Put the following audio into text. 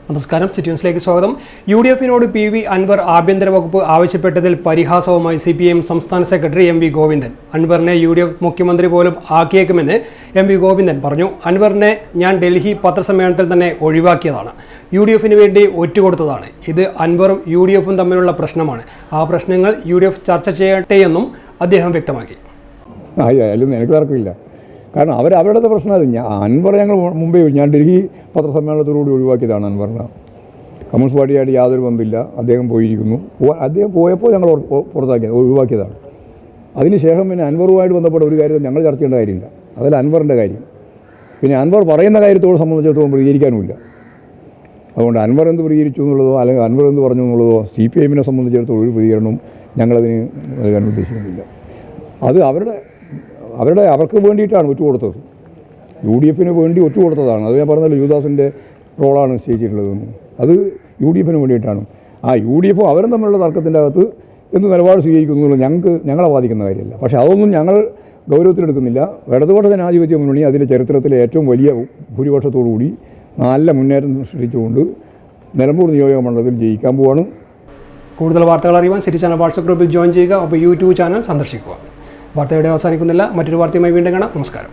നമസ്കാരം, സിറ്റിയൂൺസിലേക്ക് സ്വാഗതം. UDF-നോട് PV അൻവർ ആഭ്യന്തര വകുപ്പ് ആവശ്യപ്പെട്ടതിൽ പരിഹാസവുമായി CPIM സംസ്ഥാന സെക്രട്ടറി MV ഗോവിന്ദൻ. അൻവറിനെ UDF മുഖ്യമന്ത്രി പോലും ആക്കിയേക്കുമെന്ന് MV ഗോവിന്ദൻ പറഞ്ഞു. അൻവറിനെ ഞാൻ ഡൽഹി പത്രസമ്മേളനത്തിൽ തന്നെ ഒഴിവാക്കിയതാണ്. UDF-ന് വേണ്ടി ഒറ്റുകൊടുത്തതാണ്. ഇത് അൻവറും UDF-ഉം തമ്മിലുള്ള പ്രശ്നമാണ്. ആ പ്രശ്നങ്ങൾ UDF ചർച്ച ചെയ്യട്ടെയെന്നും അദ്ദേഹം വ്യക്തമാക്കി. എനിക്ക് തർക്കമില്ല. കാരണം അവരുടെ പ്രശ്നമല്ല. അൻവർ ഞങ്ങൾ മുമ്പേ ഞാൻ ഡൽഹി പത്രസമ്മേളനത്തോടുകൂടി ഒഴിവാക്കിയതാണ്. അൻവറിനെ കമ്മ്യൂണിസ്റ്റ് പാർട്ടിയായിട്ട് യാതൊരു ബന്ധമില്ല. അദ്ദേഹം പോയിരിക്കുന്നു. അദ്ദേഹം പോയപ്പോൾ ഞങ്ങൾ ഒഴിവാക്കിയതാണ്. അതിനുശേഷം പിന്നെ അൻവറുമായിട്ട് ബന്ധപ്പെട്ട ഒരു കാര്യം ഞങ്ങൾ ചർച്ച ചെയ്യേണ്ട കാര്യമില്ല. അതിൽ അൻവറിൻ്റെ കാര്യം. പിന്നെ അൻവർ പറയുന്ന കാര്യത്തോട് സംബന്ധിച്ചിടത്തോളം പ്രതികരിക്കാനുമില്ല. അതുകൊണ്ട് അൻവർ എന്ത് പ്രതികരിച്ചു എന്നുള്ളതോ അല്ലെങ്കിൽ അൻവർ എന്ത് പറഞ്ഞു എന്നുള്ളതോ CPIM-നെ സംബന്ധിച്ചിടത്തോളം ഒരു പ്രതികരണവും ഞങ്ങളതിന് നൽകാൻ ഉദ്ദേശിക്കുന്നില്ല. അത് അവർക്ക് വേണ്ടിയിട്ടാണ് ഒറ്റുകൊടുത്തത്. UDF-ന് വേണ്ടി ഒറ്റുകൊടുത്തതാണ്. അത് ഞാൻ പറഞ്ഞല്ലോ, യുവദാസിൻ്റെ റോളാണ് നിശ്ചയിച്ചിട്ടുള്ളതെന്ന്. അത് UDF-ന് വേണ്ടിയിട്ടാണ്. ആ UDF അവരും തമ്മിലുള്ള തർക്കത്തിൻ്റെ അകത്ത് എന്ത് നിലപാട് സ്വീകരിക്കുന്നു എന്നുള്ളത് ഞങ്ങളെ ബാധിക്കുന്ന കാര്യമല്ല. പക്ഷേ അതൊന്നും ഞങ്ങൾ ഗൗരവത്തിലെടുക്കുന്നില്ല. ഇടതുപക്ഷ ജനാധിപത്യ മുന്നണി അതിൻ്റെ ചരിത്രത്തിലെ ഏറ്റവും വലിയ ഭൂരിപക്ഷത്തോടുകൂടി നല്ല മുന്നേറ്റം സൃഷ്ടിച്ചുകൊണ്ട് നിലമ്പൂർ നിയോജക മണ്ഡലത്തിൽ ജയിക്കാൻ പോവാണ്. കൂടുതൽ വാർത്തകൾ അറിയുവാൻ സിറ്റി ചാനൽ വാട്സ്ആപ്പ് ഗ്രൂപ്പിൽ ജോയിൻ ചെയ്യുക. അപ്പോൾ YouTube ചാനൽ സന്ദർശിക്കുക. വാർത്തയുടെ അവസാനിക്കുന്നില്ല. മറ്റൊരു വാർത്തയുമായി വീണ്ടും കാണാം. നമസ്കാരം.